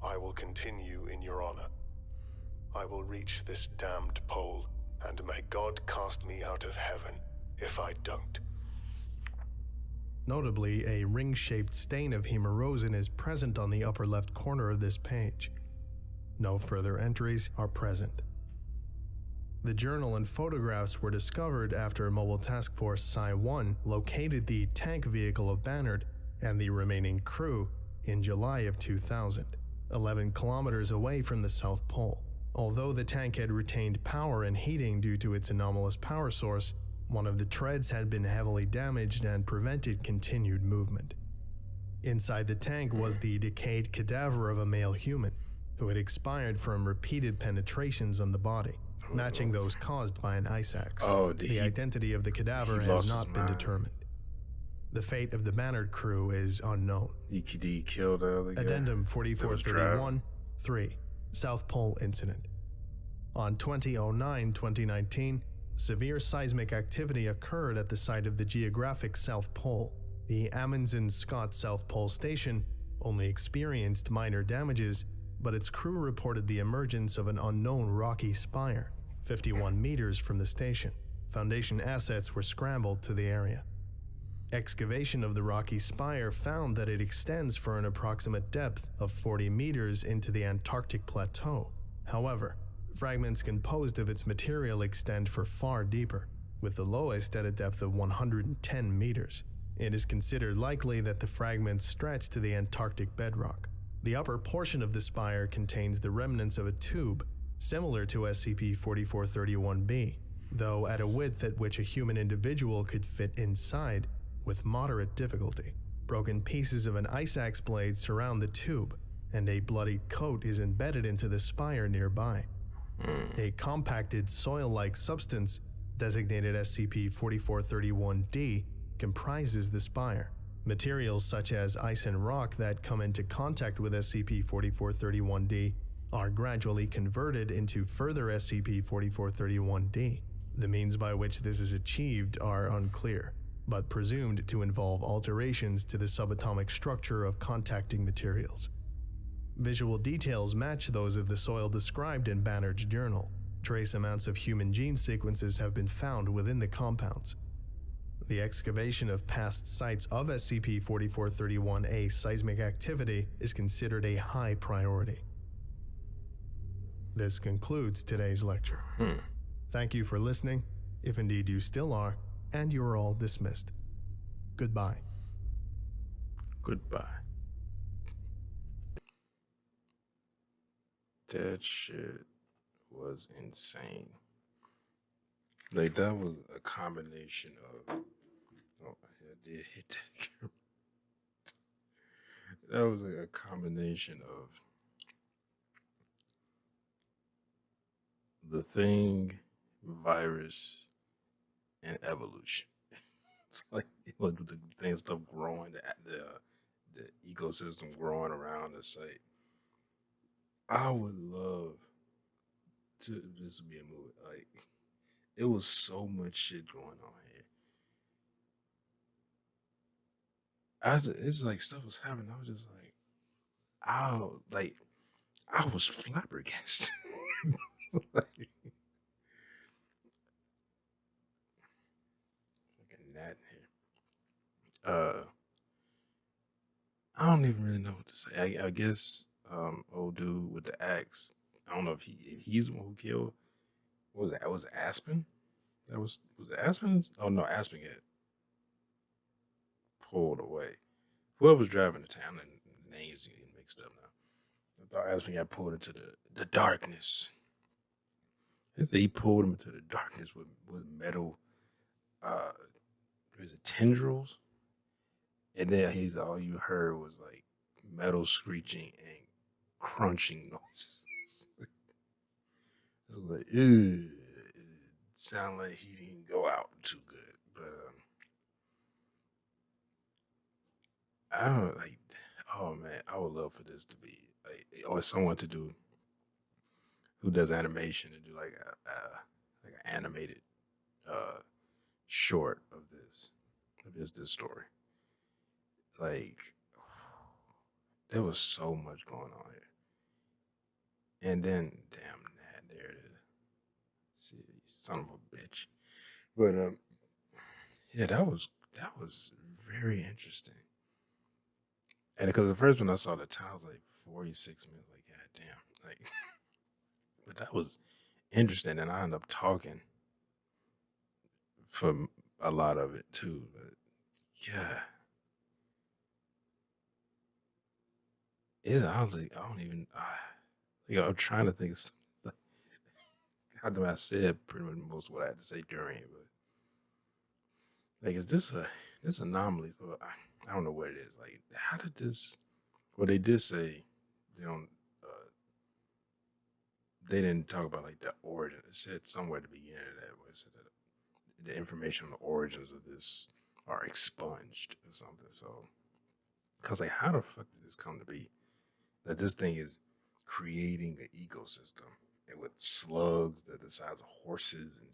S3: I will continue in your honor. I will reach this damned pole, and may God cast me out of heaven if I don't.
S2: Notably, a ring-shaped stain of hemerosin is present on the upper left corner of this page. No further entries are present. The journal and photographs were discovered after Mobile Task Force Psi-1 located the tank vehicle of Bannard and the remaining crew in July of 2000, 11 kilometers away from the South Pole. Although the tank had retained power and heating due to its anomalous power source, one of the treads had been heavily damaged and prevented continued movement. Inside the tank was the decayed cadaver of a male human, who had expired from repeated penetrations on the body, matching those caused by an ice axe. The identity of the cadaver has not been determined. The fate of the Bannard crew is unknown.
S1: He killed the guy.
S2: Addendum 4431-3, South Pole Incident. On 2009-2019, severe seismic activity occurred at the site of the geographic South Pole, The Amundsen Scott South Pole Station only experienced minor damages, but its crew reported the emergence of an unknown rocky spire, 51 meters from the station. Foundation assets were scrambled to the area. Excavation of the rocky spire found that it extends for an approximate depth of 40 meters into the Antarctic plateau. However, fragments composed of its material extend for far deeper, with the lowest at a depth of 110 meters. It is considered likely that the fragments stretch to the Antarctic bedrock. The upper portion of the spire contains the remnants of a tube, similar to SCP-4431-B, though at a width at which a human individual could fit inside with moderate difficulty. Broken pieces of an ice axe blade surround the tube, and a bloodied coat is embedded into the spire nearby. A compacted soil-like substance, designated SCP-4431-D, comprises the spire. Materials such as ice and rock that come into contact with SCP-4431-D are gradually converted into further SCP-4431-D. The means by which this is achieved are unclear, but presumed to involve alterations to the subatomic structure of contacting materials. Visual details match those of the soil described in Bannard's journal. Trace amounts of human gene sequences have been found within the compounds. The excavation of past sites of SCP-4431-A seismic activity is considered a high priority. This concludes today's lecture. Thank you for listening, if indeed you still are, and you are all dismissed. Goodbye.
S1: Goodbye. That shit was insane. Like, that was a combination of... Oh, I did hit that camera. That was like a combination of the thing, virus, and evolution. It's like the things stuff growing, the ecosystem growing around the site. I would love to this be a movie. Like, it was so much shit going on here. It's like stuff was happening. I was just like, I was flabbergasted. Like, fucking that here. I don't even really know what to say. I guess old dude with the axe. I don't know if he's the one who killed. What was that? Was it Aspen? Was it Aspen? Oh no, Aspen got pulled away. Whoever was driving the town, and the names getting mixed up now. I thought Aspen got pulled into the darkness. He pulled him into the darkness with metal. Was it tendrils? And then all you heard was like metal screeching and crunching noises. I was like, ew. It sounded like he didn't go out too good. But I don't like, oh man, I would love for this to be like, or someone to do who does animation to do like an animated short of this story. Like, there was so much going on here. And then, damn, there it is. See, son of a bitch. But yeah, that was very interesting. And because the first one I saw the time, I was like 46 minutes, like, god damn. Like, but that was interesting, and I ended up talking for a lot of it too. But yeah. I don't even. I'm trying to think of something. I said pretty much most of what I had to say during it, but like, is this anomaly? So I don't know what it is. Like, how did this? Well, they did say they don't. They didn't talk about like the origin. It said somewhere at the beginning of that where it said that the information on the origins of this are expunged or something. So I was like, how the fuck did this come to be? That this thing is creating an ecosystem and with slugs that are the size of horses and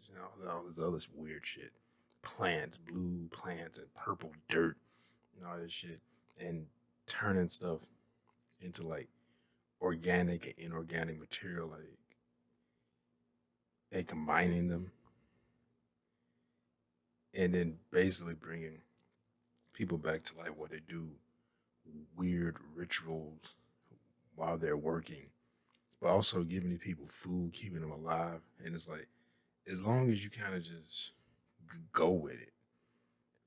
S1: all this other weird shit. Plants, blue plants and purple dirt and all this shit, and turning stuff into like organic and inorganic material, like, and combining them, and then basically bringing people back to like what they do, weird rituals while they're working, but also giving these people food, keeping them alive. And it's like, as long as you kind of just go with it.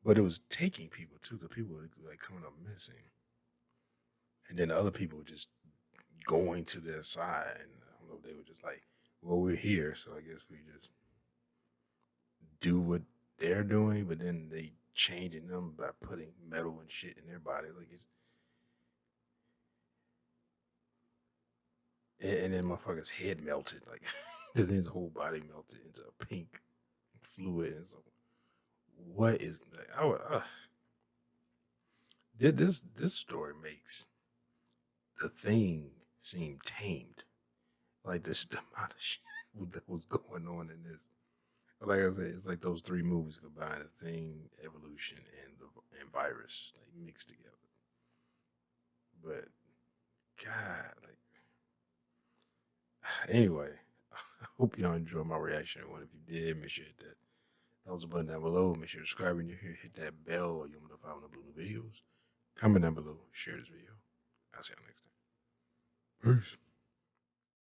S1: But it was taking people too, because people were like coming up missing. And then the other people were just going to their side. And I don't know, they were just like, well, we're here, so I guess we just do what they're doing, but then they changing them by putting metal and shit in their body. Like, it's, and then motherfucker's head melted, like then his whole body melted into a pink fluid. And so, what is like, I would, did this story makes The Thing seem tamed. Like, this the amount of shit that was going on in this. Like I said, it's like those three movies combined: The Thing, Evolution, and Virus, like mixed together. But God, like, anyway, I hope y'all enjoyed my reaction. If you did, make sure you hit that thumbs up button down below. Make sure to subscribe when you're here. Hit that bell or you'll notify when I upload new videos. Comment down below. Share this video. I'll see y'all next time. Peace.